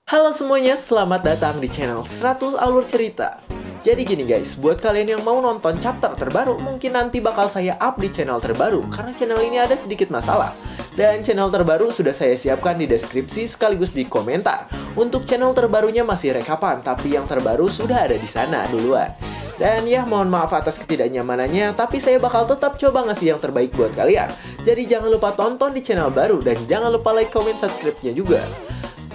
Halo semuanya, selamat datang di channel 100 Alur Cerita. Jadi gini guys, buat kalian yang mau nonton chapter terbaru, mungkin nanti bakal saya up di channel terbaru, karena channel ini ada sedikit masalah. Dan channel terbaru sudah saya siapkan di deskripsi sekaligus di komentar. Untuk channel terbarunya masih rekapan, tapi yang terbaru sudah ada di sana duluan. Dan ya, mohon maaf atas ketidaknyamanannya, tapi saya bakal tetap coba ngasih yang terbaik buat kalian. Jadi jangan lupa tonton di channel baru, dan jangan lupa like, comment, subscribe-nya juga.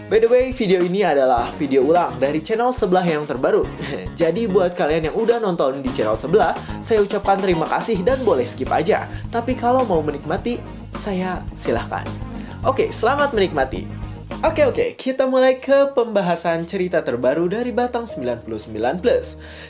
By the way, video ini adalah video ulang dari channel sebelah yang terbaru. Jadi buat kalian yang udah nonton di channel sebelah, saya ucapkan terima kasih dan boleh skip aja. Tapi kalau mau menikmati, saya silahkan. Oke, selamat menikmati. Oke, kita mulai ke pembahasan cerita terbaru dari Batang 99+.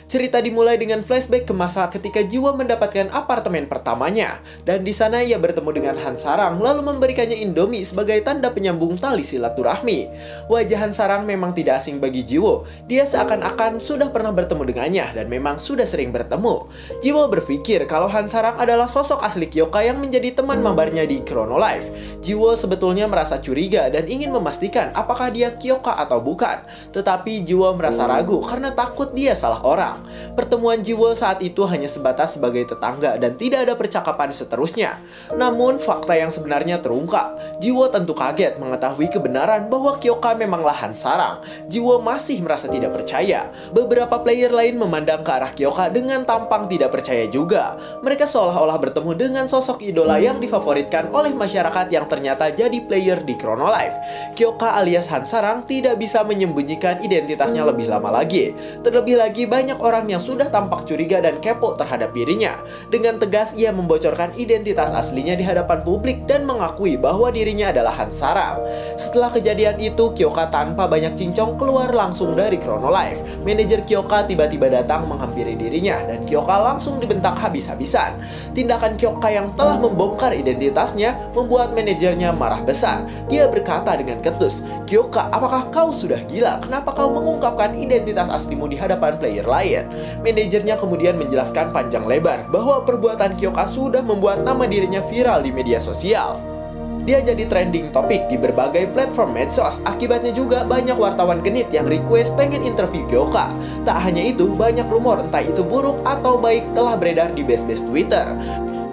Cerita dimulai dengan flashback ke masa ketika Jiwo mendapatkan apartemen pertamanya. Dan di sana ia bertemu dengan Han Sarang lalu memberikannya Indomie sebagai tanda penyambung tali silaturahmi. Wajah Han Sarang memang tidak asing bagi Jiwo. Dia seakan-akan sudah pernah bertemu dengannya dan memang sudah sering bertemu. Jiwo berpikir kalau Han Sarang adalah sosok asli Kyoka yang menjadi teman mabarnya di Chrono Life. Jiwo sebetulnya merasa curiga dan ingin memastikan apakah dia Kyoka atau bukan. Tetapi Jiwo merasa ragu karena takut dia salah orang. Pertemuan Jiwo saat itu hanya sebatas sebagai tetangga dan tidak ada percakapan seterusnya. Namun fakta yang sebenarnya terungkap. Jiwo tentu kaget mengetahui kebenaran bahwa Kyoka memanglah Han Sarang. Jiwo masih merasa tidak percaya. Beberapa player lain memandang ke arah Kyoka dengan tampang tidak percaya juga. Mereka seolah-olah bertemu dengan sosok idola yang difavoritkan oleh masyarakat yang ternyata jadi player di Chrono Life. Kyoka alias Han Sarang tidak bisa menyembunyikan identitasnya lebih lama lagi. Terlebih lagi banyak orang yang sudah tampak curiga dan kepo terhadap dirinya. Dengan tegas ia membocorkan identitas aslinya di hadapan publik dan mengakui bahwa dirinya adalah Han Sarang. Setelah kejadian itu, Kyoka tanpa banyak cincong keluar langsung dari Chrono Life. Manajer Kyoka tiba-tiba datang menghampiri dirinya dan Kyoka langsung dibentak habis-habisan. Tindakan Kyoka yang telah membongkar identitasnya membuat manajernya marah besar. Dia berkata dengan ketus, "Kyoka, apakah kau sudah gila? Kenapa kau mengungkapkan identitas aslimu di hadapan player lain?" Manajernya kemudian menjelaskan panjang lebar bahwa perbuatan Kyoka sudah membuat nama dirinya viral di media sosial. Dia jadi trending topik di berbagai platform medsos. Akibatnya juga banyak wartawan genit yang request pengen interview Kyoka. Tak hanya itu, banyak rumor entah itu buruk atau baik telah beredar di base-base Twitter.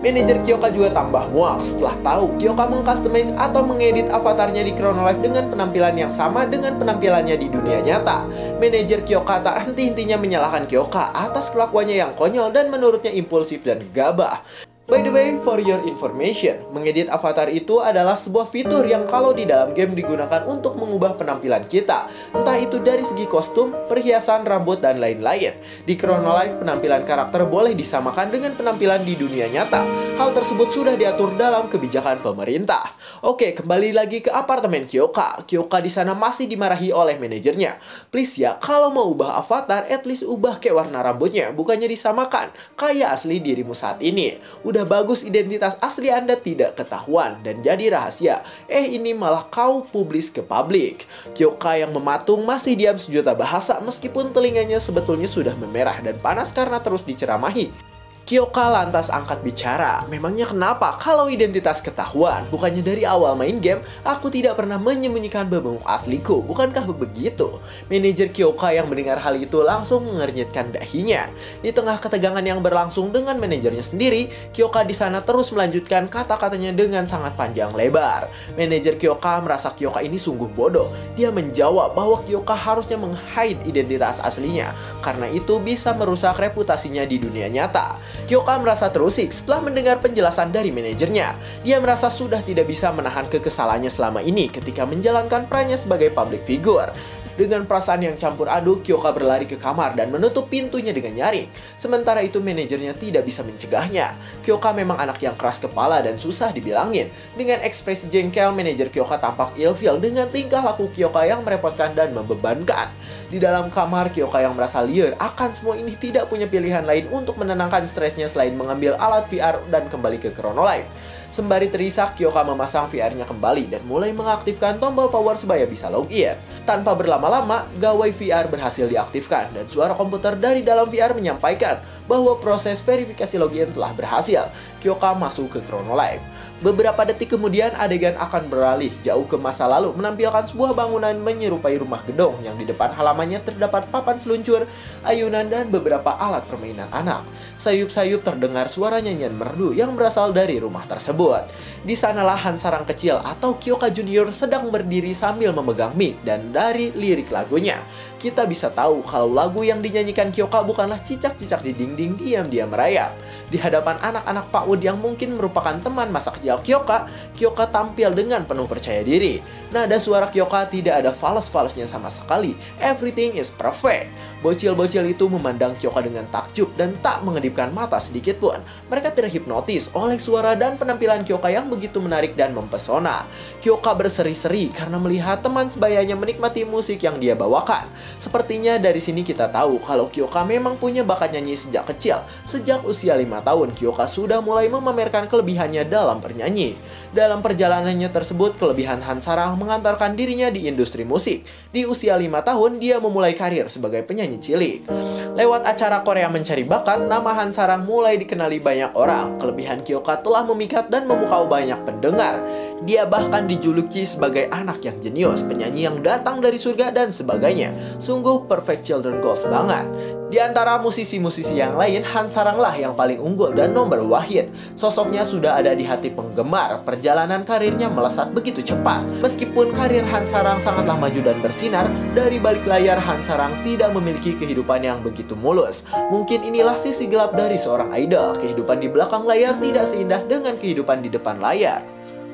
Manajer Kyoka juga tambah muak setelah tahu Kyoka mengcustomize atau mengedit avatarnya di Chrono Life dengan penampilan yang sama dengan penampilannya di dunia nyata. Manajer Kyoka tak henti-hentinya menyalahkan Kyoka atas kelakuannya yang konyol dan menurutnya impulsif dan gegabah. By the way, for your information, mengedit avatar itu adalah sebuah fitur yang kalau di dalam game digunakan untuk mengubah penampilan kita. Entah itu dari segi kostum, perhiasan, rambut, dan lain-lain. Di Chrono Life, penampilan karakter boleh disamakan dengan penampilan di dunia nyata. Hal tersebut sudah diatur dalam kebijakan pemerintah. Oke, kembali lagi ke apartemen Kyoka. Kyoka di sana masih dimarahi oleh manajernya. Please ya, kalau mau ubah avatar, at least ubah kayak warna rambutnya, bukannya disamakan. Kayak asli dirimu saat ini. Udah bagus identitas asli Anda tidak ketahuan dan jadi rahasia. Ini malah kau publis ke publik. Kyoka yang mematung masih diam sejuta bahasa meskipun telinganya sebetulnya sudah memerah dan panas karena terus diceramahi. Kyoka lantas angkat bicara. Memangnya kenapa kalau identitas ketahuan? Bukannya dari awal main game, aku tidak pernah menyembunyikan bentuk asliku. Bukankah begitu? Manajer Kyoka yang mendengar hal itu langsung mengernyitkan dahinya. Di tengah ketegangan yang berlangsung dengan manajernya sendiri, Kyoka di sana terus melanjutkan kata-katanya dengan sangat panjang lebar. Manajer Kyoka merasa Kyoka ini sungguh bodoh. Dia menjawab bahwa Kyoka harusnya meng-hide identitas aslinya, karena itu bisa merusak reputasinya di dunia nyata. Kyoka merasa terusik setelah mendengar penjelasan dari manajernya. Dia merasa sudah tidak bisa menahan kekesalannya selama ini ketika menjalankan perannya sebagai public figure. Dengan perasaan yang campur aduk, Kyoka berlari ke kamar dan menutup pintunya dengan nyaring. Sementara itu manajernya tidak bisa mencegahnya. Kyoka memang anak yang keras kepala dan susah dibilangin. Dengan ekspresi jengkel, manajer Kyoka tampak ilfil dengan tingkah laku Kyoka yang merepotkan dan membebankan. Di dalam kamar, Kyoka yang merasa liar akan semua ini tidak punya pilihan lain untuk menenangkan stresnya selain mengambil alat VR dan kembali ke Chrono Life. Sembari terisak, Kyoka memasang VR-nya kembali dan mulai mengaktifkan tombol power supaya bisa login. Tanpa berlama-lama, gawai VR berhasil diaktifkan dan suara komputer dari dalam VR menyampaikan bahwa proses verifikasi login telah berhasil. Kyoka masuk ke Chrono Life. Beberapa detik kemudian adegan akan beralih jauh ke masa lalu, menampilkan sebuah bangunan menyerupai rumah gedung yang di depan halamannya terdapat papan seluncur, ayunan, dan beberapa alat permainan anak. Sayup-sayup terdengar suara nyanyian merdu yang berasal dari rumah tersebut. Di sanalah Hansarang kecil atau Kyoka Junior sedang berdiri sambil memegang mic, dan dari lirik lagunya kita bisa tahu kalau lagu yang dinyanyikan Kyoka bukanlah cicak-cicak di dinding diam-diam merayap. Di hadapan anak-anak PAUD yang mungkin merupakan teman masa kecil Kyoka, Kyoka tampil dengan penuh percaya diri. Nada suara Kyoka tidak ada fals-falsnya sama sekali. Everything is perfect. Bocil-bocil itu memandang Kyoka dengan takjub dan tak mengedipkan mata sedikit pun. Mereka terhipnotis oleh suara dan penampilan Kyoka yang begitu menarik dan mempesona. Kyoka berseri-seri karena melihat teman sebayanya menikmati musik yang dia bawakan. Sepertinya dari sini kita tahu kalau Kyoka memang punya bakat nyanyi sejak kecil. Sejak usia 5 tahun, Kyoka sudah mulai memamerkan kelebihannya dalam bernyanyi. Dalam perjalanannya tersebut, kelebihan Hansarang mengantarkan dirinya di industri musik. Di usia 5 tahun, dia memulai karir sebagai penyanyi cilik. Lewat acara Korea Mencari Bakat, nama Hansarang mulai dikenali banyak orang. Kelebihan Kyoka telah memikat dan memukau banyak pendengar. Dia bahkan dijuluki sebagai anak yang jenius, penyanyi yang datang dari surga, dan sebagainya. Sungguh perfect children goals banget. Di antara musisi-musisi yang lain, Hansarang lah yang paling unggul dan nomor wahid. Sosoknya sudah ada di hati penggemar. Perjalanan karirnya melesat begitu cepat. Meskipun karir Hansarang sangatlah maju dan bersinar, dari balik layar Hansarang tidak memiliki kehidupan yang begitu mulus. Mungkin inilah sisi gelap dari seorang idol. Kehidupan di belakang layar tidak seindah dengan kehidupan di depan layar.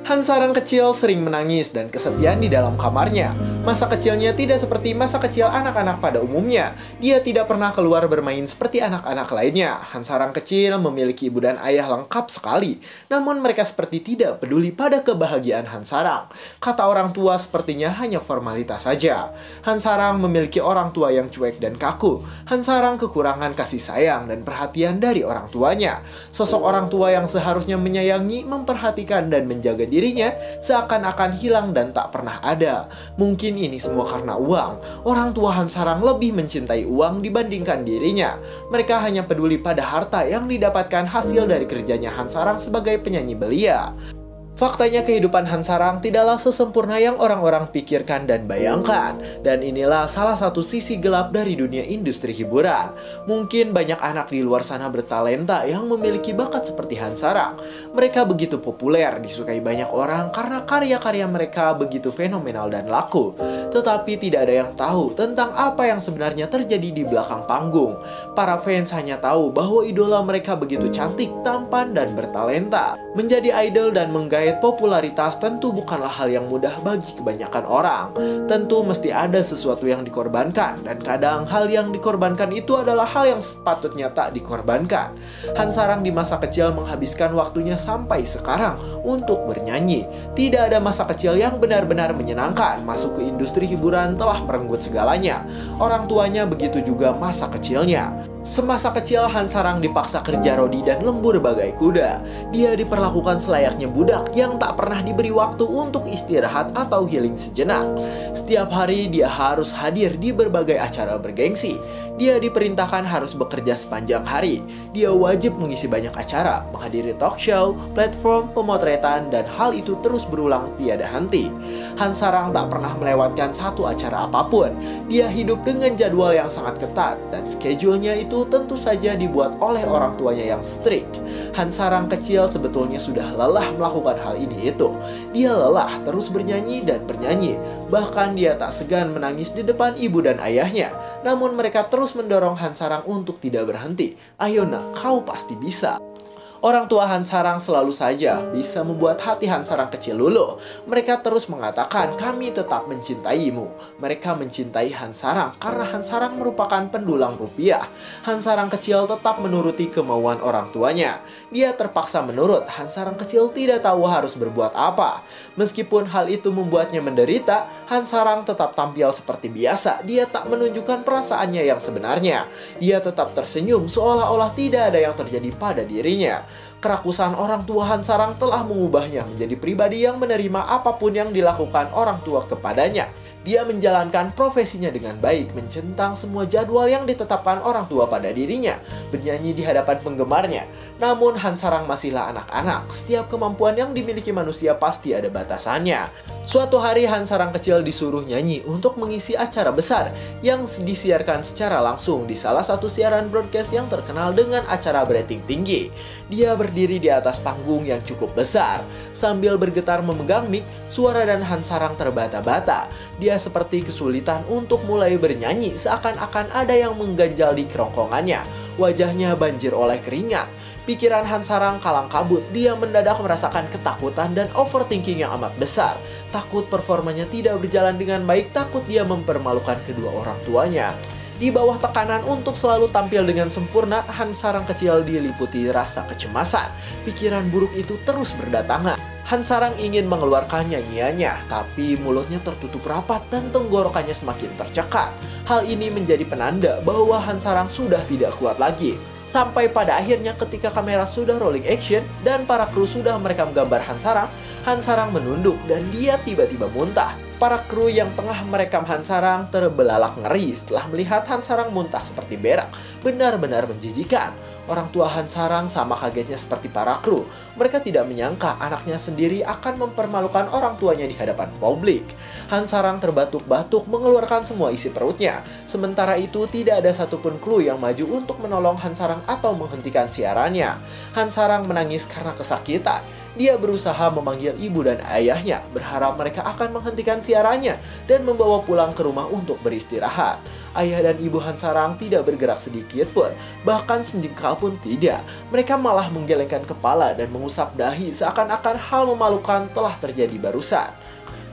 Hansarang kecil sering menangis dan kesepian di dalam kamarnya. Masa kecilnya tidak seperti masa kecil anak-anak pada umumnya. Dia tidak pernah keluar bermain seperti anak-anak lainnya. Hansarang kecil memiliki ibu dan ayah lengkap sekali. Namun mereka seperti tidak peduli pada kebahagiaan Hansarang. Kata orang tua sepertinya hanya formalitas saja. Hansarang memiliki orang tua yang cuek dan kaku. Hansarang kekurangan kasih sayang dan perhatian dari orang tuanya. Sosok orang tua yang seharusnya menyayangi, memperhatikan, dan menjaga dirinya seakan-akan hilang dan tak pernah ada. Mungkin ini semua karena uang. Orang tua Hansarang lebih mencintai uang dibandingkan dirinya. Mereka hanya peduli pada harta yang didapatkan hasil dari kerjanya Hansarang sebagai penyanyi belia. Faktanya kehidupan Hansarang tidaklah sesempurna yang orang-orang pikirkan dan bayangkan. Dan inilah salah satu sisi gelap dari dunia industri hiburan. Mungkin banyak anak di luar sana bertalenta yang memiliki bakat seperti Hansarang. Mereka begitu populer, disukai banyak orang karena karya-karya mereka begitu fenomenal dan laku. Tetapi tidak ada yang tahu tentang apa yang sebenarnya terjadi di belakang panggung. Para fans hanya tahu bahwa idola mereka begitu cantik, tampan, dan bertalenta. Menjadi idol dan menggait popularitas tentu bukanlah hal yang mudah bagi kebanyakan orang. Tentu mesti ada sesuatu yang dikorbankan, dan kadang hal yang dikorbankan itu adalah hal yang sepatutnya tak dikorbankan. Hansarang di masa kecil menghabiskan waktunya sampai sekarang untuk bernyanyi. Tidak ada masa kecil yang benar-benar menyenangkan. Masuk ke industri hiburan telah merenggut segalanya. Orang tuanya begitu juga masa kecilnya. Semasa kecil Hansarang dipaksa kerja rodi dan lembur bagai kuda. Dia diperlakukan selayaknya budak yang tak pernah diberi waktu untuk istirahat atau healing sejenak. Setiap hari dia harus hadir di berbagai acara bergengsi. Dia diperintahkan harus bekerja sepanjang hari. Dia wajib mengisi banyak acara, menghadiri talk show, platform, pemotretan, dan hal itu terus berulang tiada henti. Hansarang tak pernah melewatkan satu acara apapun. Dia hidup dengan jadwal yang sangat ketat, dan schedule-nya itu tentu saja dibuat oleh orang tuanya yang strict. Hansarang kecil sebetulnya sudah lelah melakukan hal ini itu. Dia lelah terus bernyanyi dan bernyanyi. Bahkan dia tak segan menangis di depan ibu dan ayahnya. Namun mereka terus mendorong Hansarang untuk tidak berhenti. Ayo nak, kau pasti bisa. Orang tua Hansarang selalu saja bisa membuat hati Hansarang kecil luluh. Mereka terus mengatakan, kami tetap mencintaimu. Mereka mencintai Hansarang karena Hansarang merupakan pendulang rupiah. Hansarang kecil tetap menuruti kemauan orang tuanya. Dia terpaksa menurut. Hansarang kecil tidak tahu harus berbuat apa. Meskipun hal itu membuatnya menderita, Hansarang tetap tampil seperti biasa. Dia tak menunjukkan perasaannya yang sebenarnya. Dia tetap tersenyum seolah-olah tidak ada yang terjadi pada dirinya. Kerakusan orang tua Hansarang telah mengubahnya menjadi pribadi yang menerima apapun yang dilakukan orang tua kepadanya. Dia menjalankan profesinya dengan baik, mencentang semua jadwal yang ditetapkan orang tua pada dirinya, bernyanyi di hadapan penggemarnya. Namun Hansarang masihlah anak-anak, setiap kemampuan yang dimiliki manusia pasti ada batasannya. Suatu hari Hansarang kecil disuruh nyanyi untuk mengisi acara besar yang disiarkan secara langsung di salah satu siaran broadcast yang terkenal dengan acara rating tinggi. Dia berdiri di atas panggung yang cukup besar. Sambil bergetar memegang mic, suara dan Hansarang terbata-bata. Dia seperti kesulitan untuk mulai bernyanyi, seakan-akan ada yang mengganjal di kerongkongannya. Wajahnya banjir oleh keringat. Pikiran Hansarang kalang kabut. Dia mendadak merasakan ketakutan dan overthinking yang amat besar. Takut performanya tidak berjalan dengan baik, takut dia mempermalukan kedua orang tuanya. Di bawah tekanan untuk selalu tampil dengan sempurna, Hansarang kecil diliputi rasa kecemasan. Pikiran buruk itu terus berdatangan. Hansarang ingin mengeluarkan nyanyiannya, tapi mulutnya tertutup rapat dan tenggorokannya semakin tercekat. Hal ini menjadi penanda bahwa Hansarang sudah tidak kuat lagi. Sampai pada akhirnya ketika kamera sudah rolling action dan para kru sudah merekam gambar Hansarang, Hansarang menunduk dan dia tiba-tiba muntah. Para kru yang tengah merekam Hansarang terbelalak ngeri setelah melihat Hansarang muntah seperti berak. Benar-benar menjijikan. Orang tua Hansarang sama kagetnya seperti para kru. Mereka tidak menyangka anaknya sendiri akan mempermalukan orang tuanya di hadapan publik. Hansarang terbatuk-batuk mengeluarkan semua isi perutnya. Sementara itu tidak ada satupun kru yang maju untuk menolong Hansarang atau menghentikan siarannya. Hansarang menangis karena kesakitan. Dia berusaha memanggil ibu dan ayahnya, berharap mereka akan menghentikan siarannya dan membawa pulang ke rumah untuk beristirahat. Ayah dan ibu Hansarang tidak bergerak sedikit pun, bahkan sejengkal pun tidak. Mereka malah menggelengkan kepala dan mengusap dahi seakan-akan hal memalukan telah terjadi barusan.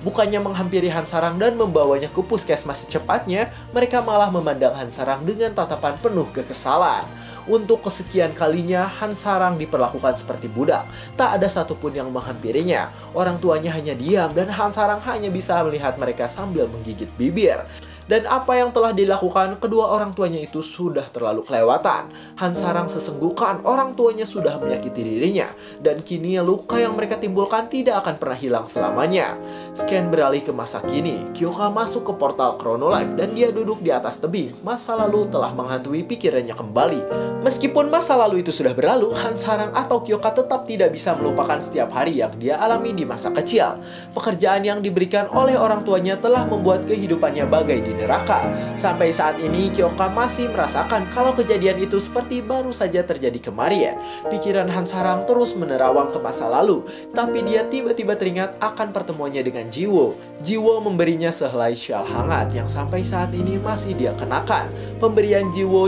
Bukannya menghampiri Hansarang dan membawanya ke puskesmas secepatnya, mereka malah memandang Hansarang dengan tatapan penuh kekesalan. Untuk kesekian kalinya, Hansarang diperlakukan seperti budak. Tak ada satupun yang menghampirinya. Orang tuanya hanya diam dan Hansarang hanya bisa melihat mereka sambil menggigit bibir. Dan apa yang telah dilakukan kedua orang tuanya itu sudah terlalu kelewatan. Hansarang sesenggukan orang tuanya sudah menyakiti dirinya. Dan kini luka yang mereka timbulkan tidak akan pernah hilang selamanya. Scan beralih ke masa kini. Kyoka masuk ke portal Chronolife dan dia duduk di atas tebing. Masa lalu telah menghantui pikirannya kembali. Meskipun masa lalu itu sudah berlalu, Hansarang atau Kyoka tetap tidak bisa melupakan setiap hari yang dia alami di masa kecil. Pekerjaan yang diberikan oleh orang tuanya telah membuat kehidupannya bagai di neraka. Sampai saat ini Kyoka masih merasakan kalau kejadian itu seperti baru saja terjadi kemarin. Pikiran Hansarang terus menerawang ke masa lalu, tapi dia tiba-tiba teringat akan pertemuannya dengan Jiwo. Jiwo memberinya sehelai syal hangat yang sampai saat ini masih dia kenakan. Pemberian Jiwo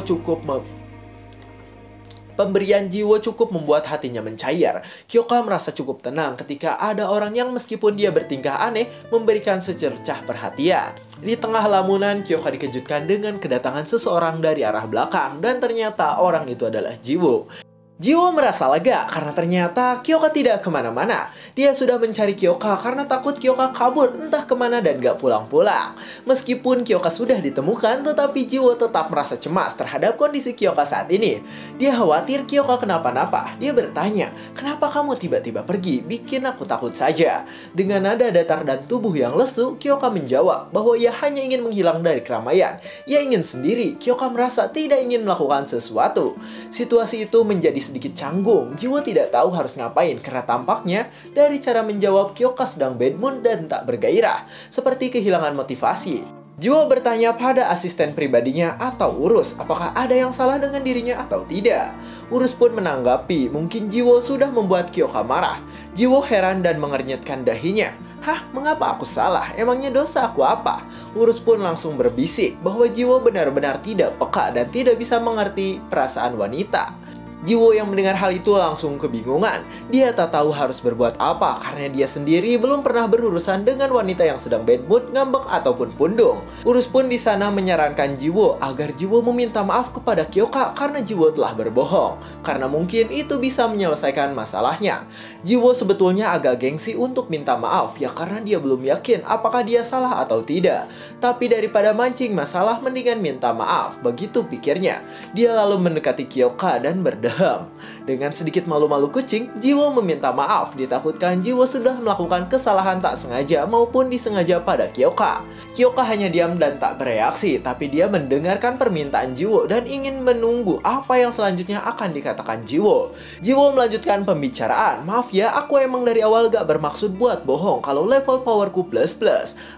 cukup membuat hatinya mencair. Kyoka merasa cukup tenang ketika ada orang yang meskipun dia bertingkah aneh, memberikan secercah perhatian. Di tengah lamunan, Kyoka dikejutkan dengan kedatangan seseorang dari arah belakang, dan ternyata orang itu adalah Jiwo. Jiwo merasa lega karena ternyata Kyoka tidak kemana-mana. Dia sudah mencari Kyoka karena takut Kyoka kabur entah kemana dan gak pulang-pulang. Meskipun Kyoka sudah ditemukan, tetapi Jiwo tetap merasa cemas terhadap kondisi Kyoka saat ini. Dia khawatir Kyoka kenapa-napa. Dia bertanya, "Kenapa kamu tiba-tiba pergi? Bikin aku takut saja." Dengan nada datar dan tubuh yang lesu, Kyoka menjawab bahwa ia hanya ingin menghilang dari keramaian. Ia ingin sendiri. Kyoka merasa tidak ingin melakukan sesuatu. Situasi itu menjadi sedikit canggung. Jiwo tidak tahu harus ngapain karena tampaknya dari cara menjawab Kyoka sedang bad mood dan tak bergairah, seperti kehilangan motivasi. Jiwo bertanya pada asisten pribadinya atau Urus apakah ada yang salah dengan dirinya atau tidak. Urus pun menanggapi mungkin Jiwo sudah membuat Kyoka marah. Jiwo heran dan mengernyitkan dahinya. "Hah, mengapa aku salah? Emangnya dosa aku apa?" Urus pun langsung berbisik bahwa Jiwo benar-benar tidak peka dan tidak bisa mengerti perasaan wanita. Jiwo yang mendengar hal itu langsung kebingungan. Dia tak tahu harus berbuat apa karena dia sendiri belum pernah berurusan dengan wanita yang sedang bad mood, ngambek ataupun pundung. Urus pun di sana menyarankan Jiwo agar Jiwo meminta maaf kepada Kyoka karena Jiwo telah berbohong. Karena mungkin itu bisa menyelesaikan masalahnya. Jiwo sebetulnya agak gengsi untuk minta maaf ya karena dia belum yakin apakah dia salah atau tidak. Tapi daripada mancing masalah mendingan minta maaf, begitu pikirnya. Dia lalu mendekati Kyoka dan berdoa. Dehem. Dengan sedikit malu-malu kucing, Jiwo meminta maaf ditakutkan Jiwo sudah melakukan kesalahan tak sengaja maupun disengaja pada Kyoka. Kyoka hanya diam dan tak bereaksi, tapi dia mendengarkan permintaan Jiwo dan ingin menunggu apa yang selanjutnya akan dikatakan Jiwo. Jiwo melanjutkan pembicaraan. Maaf ya, aku emang dari awal gak bermaksud buat bohong kalau level powerku plus.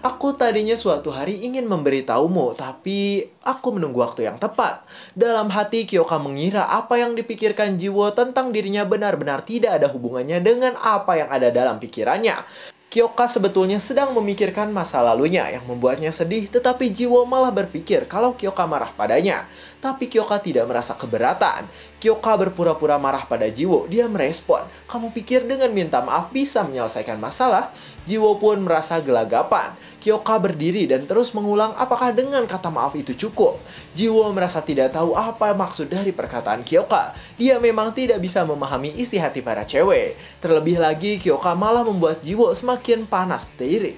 Aku tadinya suatu hari ingin memberitahumu, tapi aku menunggu waktu yang tepat. Dalam hati, Kyoka mengira apa yang dipikirkan Jiwo tentang dirinya benar-benar tidak ada hubungannya dengan apa yang ada dalam pikirannya. Kyoka sebetulnya sedang memikirkan masa lalunya yang membuatnya sedih, tetapi Jiwo malah berpikir kalau Kyoka marah padanya. Tapi Kyoka tidak merasa keberatan. Kyoka berpura-pura marah pada Jiwo. Dia merespon, "Kamu pikir dengan minta maaf bisa menyelesaikan masalah?" Jiwo pun merasa gelagapan. Kyoka berdiri dan terus mengulang apakah dengan kata maaf itu cukup. Jiwo merasa tidak tahu apa maksud dari perkataan Kyoka. Dia memang tidak bisa memahami isi hati para cewek. Terlebih lagi, Kyoka malah membuat Jiwo semakin panas diri.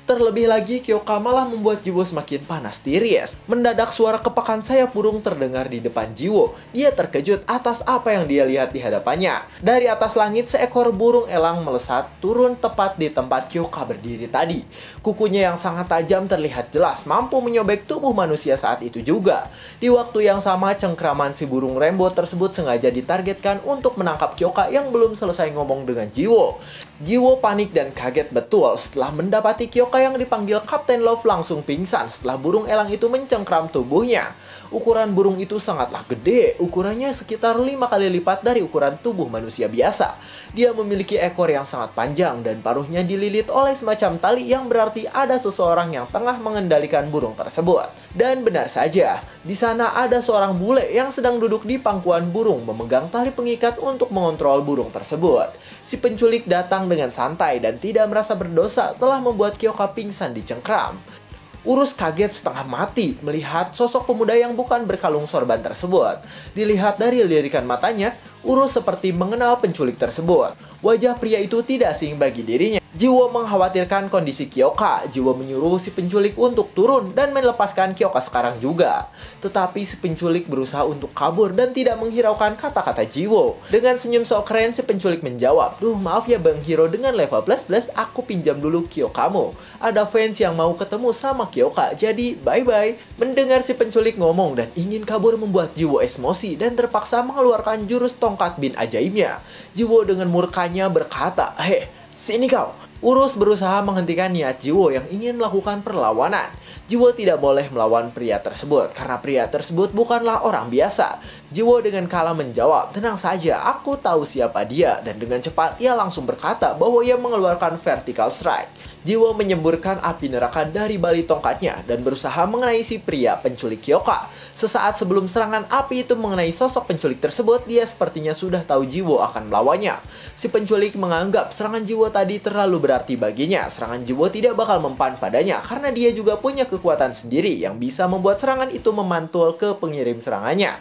Terlebih lagi, Kyoka malah membuat Jiwo semakin panas tiris. Mendadak suara kepakan sayap burung terdengar di depan Jiwo. Dia terkejut atas apa yang dia lihat di hadapannya. Dari atas langit, seekor burung elang melesat turun tepat di tempat Kyoka berdiri tadi. Kukunya yang sangat tajam terlihat jelas, mampu menyobek tubuh manusia saat itu juga. Di waktu yang sama, cengkraman si burung rainbow tersebut sengaja ditargetkan untuk menangkap Kyoka yang belum selesai ngomong dengan Jiwo. Jiwo panik dan kaget betul setelah mendapati Kyoka yang dipanggil Kapten Love langsung pingsan setelah burung elang itu mencengkram tubuhnya. Ukuran burung itu sangatlah gede, ukurannya sekitar 5 kali lipat dari ukuran tubuh manusia biasa. Dia memiliki ekor yang sangat panjang dan paruhnya dililit oleh semacam tali yang berarti ada seseorang yang tengah mengendalikan burung tersebut. Dan benar saja, di sana ada seorang bule yang sedang duduk di pangkuan burung memegang tali pengikat untuk mengontrol burung tersebut. Si penculik datang dengan santai dan tidak merasa berdosa telah membuat Kyoka pingsan dicengkram. Urus kaget setengah mati melihat sosok pemuda yang bukan berkalung sorban tersebut. Dilihat dari lirikan matanya, Urus seperti mengenal penculik tersebut. Wajah pria itu tidak asing bagi dirinya. Jiwo mengkhawatirkan kondisi Kyoka. Jiwo menyuruh si penculik untuk turun dan melepaskan Kyoka sekarang juga. Tetapi si penculik berusaha untuk kabur dan tidak menghiraukan kata-kata Jiwo. Dengan senyum sok keren, si penculik menjawab, "Duh, maaf ya Bang Hiro, dengan level plus, aku pinjam dulu Kyokamu. Ada fans yang mau ketemu sama Kyoka, jadi bye-bye." Mendengar si penculik ngomong dan ingin kabur membuat Jiwo emosi dan terpaksa mengeluarkan jurus tongkat bin ajaibnya. Jiwo dengan murkanya berkata, "Hei, sini kau." Urus berusaha menghentikan niat Jiwo yang ingin melakukan perlawanan. Jiwo tidak boleh melawan pria tersebut karena pria tersebut bukanlah orang biasa. Jiwo dengan kalah menjawab, "Tenang saja, aku tahu siapa dia." Dan dengan cepat ia langsung berkata bahwa ia mengeluarkan vertical strike. Jiwo menyemburkan api neraka dari bali tongkatnya dan berusaha mengenai si pria penculik Kyoka. Sesaat sebelum serangan api itu mengenai sosok penculik tersebut, dia sepertinya sudah tahu Jiwo akan melawannya. Si penculik menganggap serangan Jiwo tadi terlalu berarti baginya. Serangan Jiwo tidak bakal mempan padanya karena dia juga punya kekuatan sendiri yang bisa membuat serangan itu memantul ke pengirim serangannya.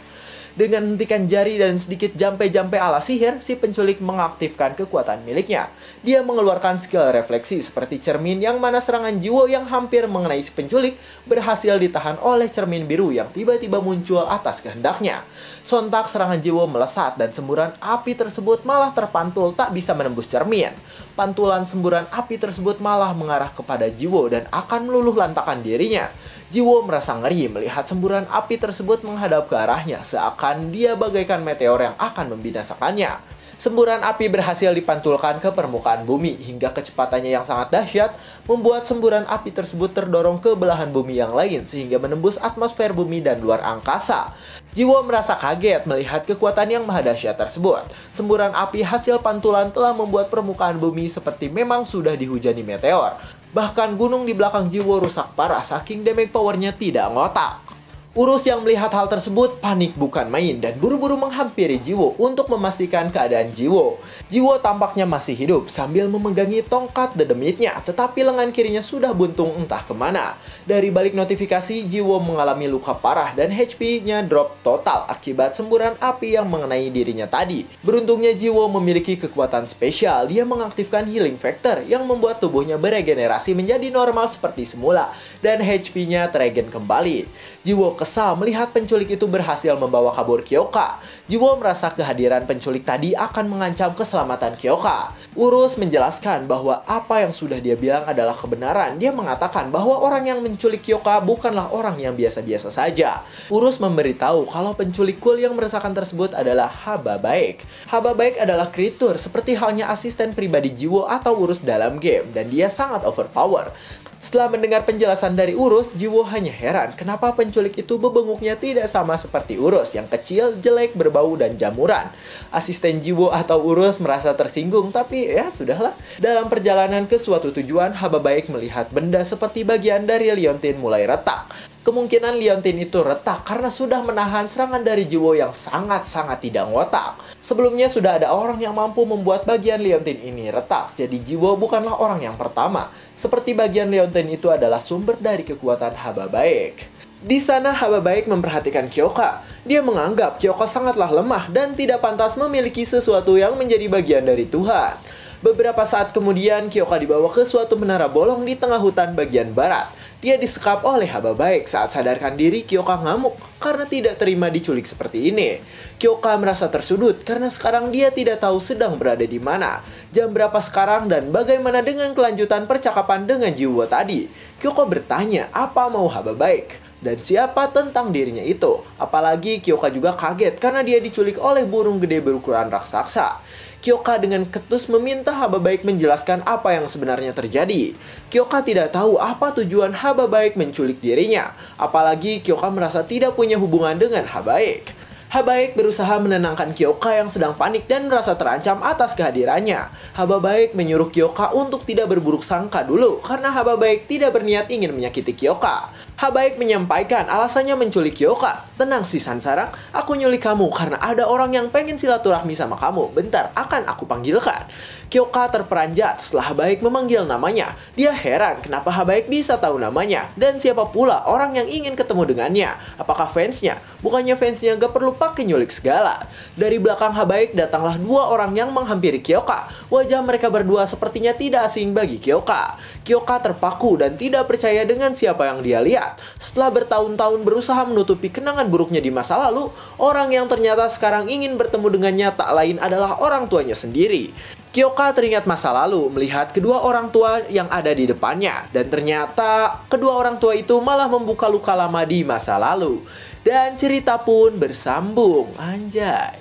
Dengan hentikan jari dan sedikit jampe-jampe ala sihir, si penculik mengaktifkan kekuatan miliknya. Dia mengeluarkan skill refleksi seperti cermin yang mana serangan Jiwo yang hampir mengenai si penculik berhasil ditahan oleh cermin biru yang tiba-tiba muncul atas kehendaknya. Sontak serangan Jiwo melesat dan semburan api tersebut malah terpantul tak bisa menembus cermin. Pantulan semburan api tersebut malah mengarah kepada Jiwo dan akan meluluh lantakan dirinya. Jiwo merasa ngeri melihat semburan api tersebut menghadap ke arahnya, seakan dia bagaikan meteor yang akan membinasakannya. Semburan api berhasil dipantulkan ke permukaan bumi hingga kecepatannya yang sangat dahsyat membuat semburan api tersebut terdorong ke belahan bumi yang lain sehingga menembus atmosfer bumi dan luar angkasa. Jiwo merasa kaget melihat kekuatan yang maha dahsyat tersebut. Semburan api hasil pantulan telah membuat permukaan bumi seperti memang sudah dihujani meteor. Bahkan gunung di belakang Jiwo rusak parah saking damage powernya tidak ngotak. Urus yang melihat hal tersebut panik bukan main dan buru-buru menghampiri Jiwo untuk memastikan keadaan Jiwo. Jiwo tampaknya masih hidup sambil memegangi tongkat dedemitnya, tetapi lengan kirinya sudah buntung entah kemana. Dari balik notifikasi, Jiwo mengalami luka parah dan HP-nya drop total akibat semburan api yang mengenai dirinya tadi. Beruntungnya Jiwo memiliki kekuatan spesial, dia mengaktifkan healing factor yang membuat tubuhnya beregenerasi menjadi normal seperti semula dan HP-nya terregen kembali. Jiwo kesal melihat penculik itu berhasil membawa kabur Kyoka. Jiwo merasa kehadiran penculik tadi akan mengancam keselamatan Kyoka. Urus menjelaskan bahwa apa yang sudah dia bilang adalah kebenaran. Dia mengatakan bahwa orang yang menculik Kyoka bukanlah orang yang biasa-biasa saja. Urus memberitahu kalau penculik cool yang meresahkan tersebut adalah Haba Baik. Haba Baik adalah kreatur seperti halnya asisten pribadi Jiwo atau Urus dalam game, dan dia sangat overpower. Setelah mendengar penjelasan dari Urus, Jiwo hanya heran kenapa penculik itu bebenguknya tidak sama seperti Urus yang kecil, jelek, berbau, dan jamuran. Asisten Jiwo atau Urus merasa tersinggung, tapi ya sudahlah. Dalam perjalanan ke suatu tujuan, Haba Baik melihat benda seperti bagian dari liontin mulai retak. Kemungkinan liontin itu retak karena sudah menahan serangan dari Jiwo yang sangat-sangat tidak ngotak. Sebelumnya sudah ada orang yang mampu membuat bagian liontin ini retak, jadi Jiwo bukanlah orang yang pertama. Seperti bagian liontin itu adalah sumber dari kekuatan Haba Baik. Di sana Haba Baik memperhatikan Kyoka. Dia menganggap Kyoka sangatlah lemah dan tidak pantas memiliki sesuatu yang menjadi bagian dari Tuhan. Beberapa saat kemudian, Kyoka dibawa ke suatu menara bolong di tengah hutan bagian barat. Dia disekap oleh Haba Baik. Saat sadarkan diri, Kyoka ngamuk karena tidak terima diculik seperti ini. Kyoka merasa tersudut karena sekarang dia tidak tahu sedang berada di mana, jam berapa sekarang, dan bagaimana dengan kelanjutan percakapan dengan Jiwo tadi. Kyoka bertanya apa mau Haba Baik dan siapa tentang dirinya itu. Apalagi Kyoka juga kaget karena dia diculik oleh burung gede berukuran raksasa. Kyoka dengan ketus meminta Haba Baik menjelaskan apa yang sebenarnya terjadi. Kyoka tidak tahu apa tujuan Haba Baik menculik dirinya. Apalagi Kyoka merasa tidak punya hubungan dengan Haba Baik. Haba Baik berusaha menenangkan Kyoka yang sedang panik dan merasa terancam atas kehadirannya. Haba Baik menyuruh Kyoka untuk tidak berburuk sangka dulu karena Haba Baik tidak berniat ingin menyakiti Kyoka. Haba Baik menyampaikan alasannya menculik Kyoka. Tenang si Sansara, aku nyulik kamu karena ada orang yang pengen silaturahmi sama kamu. Bentar, akan aku panggilkan. Kyoka terperanjat setelah Haba Baik memanggil namanya. Dia heran kenapa Haba Baik bisa tahu namanya. Dan siapa pula orang yang ingin ketemu dengannya. Apakah fansnya? Bukannya fansnya gak perlu pakai nyulik segala. Dari belakang Haba Baik datanglah dua orang yang menghampiri Kyoka. Wajah mereka berdua sepertinya tidak asing bagi Kyoka. Kyoka terpaku dan tidak percaya dengan siapa yang dia lihat. Setelah bertahun-tahun berusaha menutupi kenangan buruknya di masa lalu, orang yang ternyata sekarang ingin bertemu dengannya tak lain adalah orang tuanya sendiri. Kyoka teringat masa lalu melihat kedua orang tua yang ada di depannya, dan ternyata kedua orang tua itu malah membuka luka lama di masa lalu. Dan cerita pun bersambung, anjay.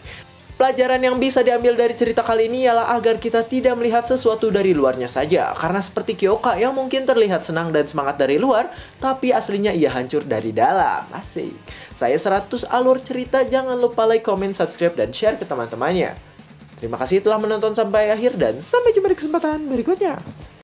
Pelajaran yang bisa diambil dari cerita kali ini ialah agar kita tidak melihat sesuatu dari luarnya saja. Karena seperti Kyoka yang mungkin terlihat senang dan semangat dari luar, tapi aslinya ia hancur dari dalam. Asik. Saya 100 alur cerita, jangan lupa like, comment, subscribe, dan share ke teman-temannya. Terima kasih telah menonton sampai akhir dan sampai jumpa di kesempatan berikutnya.